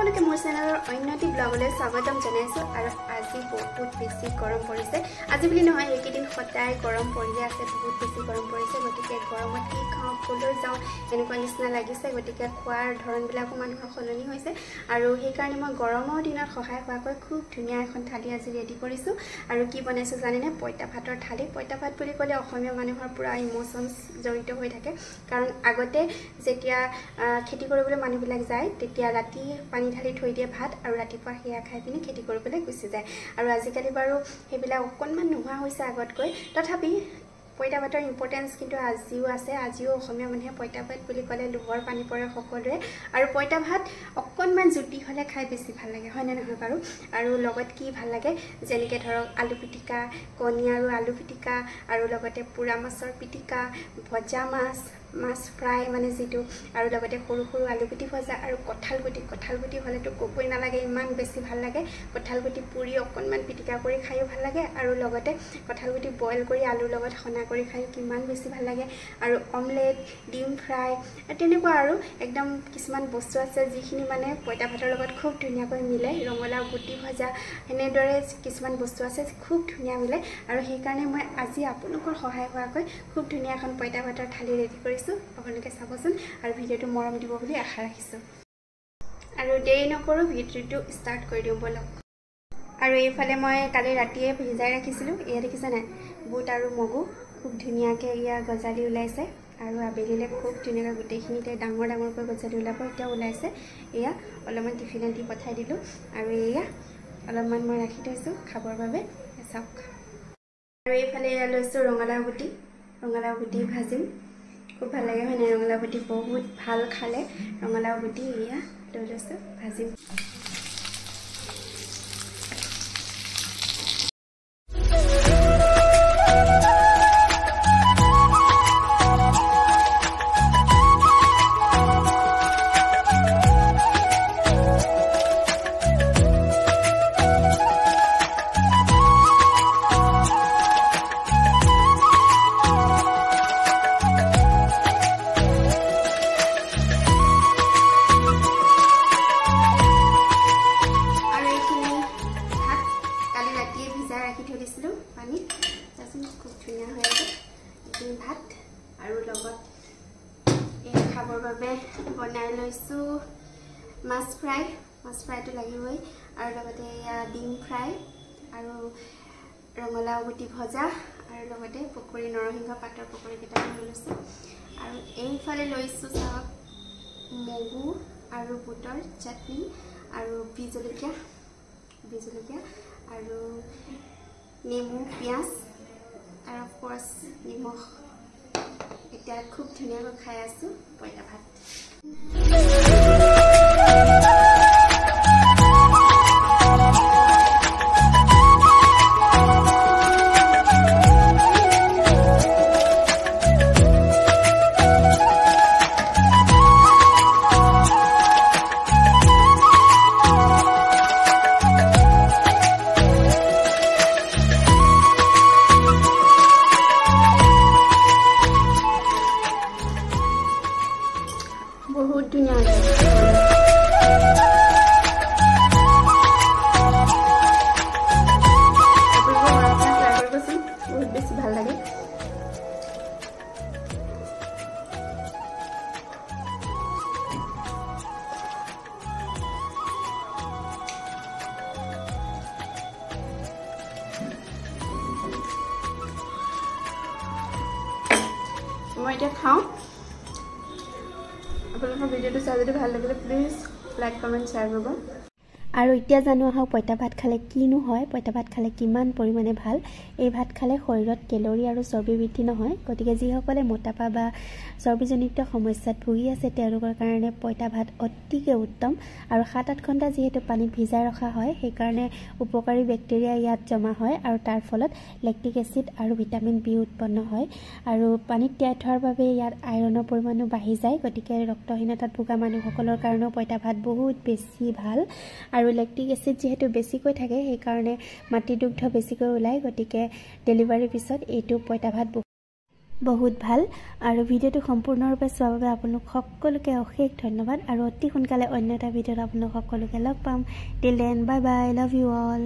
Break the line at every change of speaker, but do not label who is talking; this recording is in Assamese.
সকলোকে মোৰ চেনেলৰ অন্যটি ব্লগলৈ স্বাগতম জনাইছো আৰু আজি বহুত বেছি গৰম পৰিছে আজি বুলি নহয় এইকেইদিন সদায় গৰম পৰি আছে বহুত বেছি গৰম পৰিছে গতিকে গৰমত কি খাওঁ কলৈ যাওঁ এনেকুৱা নিচিনা লাগিছে গতিকে খোৱাৰ ধৰণবিলাকো মানুহৰ সলনি হৈছে আৰু সেই কাৰণে মই গৰমৰ দিনত সহায় হোৱাকৈ খুব ধুনীয়া এখন থালি আজি ৰেডি কৰিছো আৰু কি বনাইছো জানেনে পইতা ভাতৰ থালি পইতা ভাত বুলি ক'লে অসমীয়া মানুহৰ পুৰা ইমোশনছ জড়িত হৈ থাকে কাৰণ আগতে যেতিয়া খেতি কৰিবলৈ মানুহবিলাক যায় তেতিয়া ৰাতি পানী ঢালি থৈ দিয়ে ভাত আৰু ৰাতিপুৱা হিয়া খাই পিনি খেতি কৰিবলৈ গুচি যায় আৰু আজিকালি বাৰু হেবিলাক অকনমান নোহোৱা হৈছে আগতকৈ তথাপি পইতা ভাতৰ ইম্পৰ্টেন্স কিন্তু আজিও আছে আজিও অসমীয়া মানুহে পইতা ভাত বুলি ক'লে লোভৰ পানী পৰে সকলোৰে আৰু পইতা ভাত অকনমান জুতি হ'লে খাই বেছি ভাল লাগে হয় না নহয় বাৰু আৰু লগত কি ভাল লাগে যেনেকৈ ধৰক আলু পিটিকা কণী আৰু আলু পিটিকা আৰু লগতে পুৰা মাছৰ পিটিকা ভজা মাছ ফ্ৰাই মানে যেটো আৰু লগতে সৰু সৰু আলু গুটি ভজা আৰু কঁঠাল গুটি হলেতো ক'বই নালাগে ইমান বেছি ভাল লাগে কঁঠাল গুটি পুৰি অকনমান পিটিকা কৰি খাইও ভাল লাগে আৰু লগতে কঁঠাল গুটি বইল কৰি আলুৰ লগত খনা কৰি খাই কিমান বেছি ভাল লাগে আৰু অমলেট ডিম ফ্ৰাই তেনেকুৱা আৰু একদম কিছুমান বস্তু আছে যিখিনি মানে পইতা ভাতৰ লগত খুব ধুনীয়াকৈ মিলে ৰঙালাও গুটি ভজা এনেদৰে কিছুমান বস্তু আছে খুব ধুনীয়া মিলে আৰু সেই কাৰণে মই আজি আপোনালোকৰ সহায় হোৱাকৈ খুব ধুনীয়া এখন পইতা ভাতৰ থালি ৰেডি কৰিছো আপোনালোকে চাবচোন আৰু ভিডিঅ'টো মৰম দিব বুলি আশা ৰাখিছো আৰু দেৰি নকৰো ভিডিঅ'টো ষ্টাৰ্ট কৰি দিওঁ বলক আৰু এইফালে মই কালি ৰাতিয়ে ভিজাই ৰাখিছিলো এয়া দেখিছে নাই বুট আৰু মগু খুব ধুনীয়াকৈ ইয়া গজালি ওলাইছে আৰু আবেলিলে খুব ধুনীয়াকৈ গোটেইখিনিতে ডাঙৰকৈ গজালি ওলাব এতিয়া ওলাইছে এয়া অলপমান টিফিনত দি পঠাই দিলো আৰু এয়া অলপমান মই ৰাখি থৈছো খাবৰ বাবে চাওক আৰু এইফালে এয়া লৈছো ৰঙালাও গুটি ভাজিম খুব ভাল লাগে হয় না ৰঙালাও গুটি বহুত ভাল খালে ৰঙালাও গুটি এয়া লৈ লৈছো ভাজিম ভাত আৰু লগত এই খাবৰ বাবে বনাই লৈছো মাছ ফ্ৰাইটো লাগিবই আৰু লগতে এয়া ডিম ফ্ৰাই আৰু ৰঙালাও গুটি ভজা আৰু লগতে পকৰি নৰসিংহ পাতৰ পকৰি কেইটা লৈ লৈছো আৰু এইফালে লৈছো চাওক মগু আৰু বুটৰ চাটনি আৰু বিজলকীয়া আৰু নেমু পিঁয়াজ আৰু অফ কোৰ্স নিমখ এতিয়া খুব ধুনীয়াকৈ খাই আছো পইতা ভাত বহুত ধুনীয়া লাগে বহুত বেছি ভাল লাগে মই এতিয়া খাওঁ আপোনালোকৰ ভিডিঅ'টো চাই যদি ভাল লাগিলে প্লিজ লাইক কমেণ্ট শ্বেয়াৰ কৰিব আৰু এতিয়া জানো আহক পইতা ভাত খালে কিনো হয় পইতা ভাত খালে কিমান পৰিমাণে ভাল এই ভাত খালে শৰীৰত কেলৰি আৰু চৰ্বি বৃদ্ধি নহয় গতিকে যিসকলে মোটাপা বা চৰ্বিজনিত সমস্যাত ভুগি আছে তেওঁলোকৰ কাৰণে পইতা ভাত অতিকে উত্তম আৰু 7-8 ঘণ্টা যিহেতু পানীত ভিজাই ৰখা হয় সেইকাৰণে উপকাৰী বেক্টেৰিয়া ইয়াত জমা হয় আৰু তাৰ ফলত লেক্টিক এচিড আৰু ভিটামিন বি উৎপন্ন হয় আৰু পানীত তিয়াই থোৱাৰ বাবে ইয়াত আইৰণৰ পৰিমাণো বাঢ়ি যায় গতিকে ৰক্তহীনতাত ভোগা মানুহসকলৰ কাৰণেও পইতা ভাত বহুত বেছি ভাল আৰু লেক্টিক এচিড যেহেতু বেছিকৈ থাকে সেই কাৰণে মাতৃদুগ্ধ বেছিকৈ ওলায় গতিকে ডেলিভাৰীৰ পিছত এইটো পইতা ভাত
বহুত ভাল আৰু ভিডিঅ'টো সম্পূৰ্ণৰূপে চোৱাৰ বাবে আপোনালোক সকলোকে অশেষ ধন্যবাদ আৰু অতি সোনকালে অন্য এটা ভিডিঅ'ত আপোনালোক সকলোকে লগ পাম till then bye bye love you all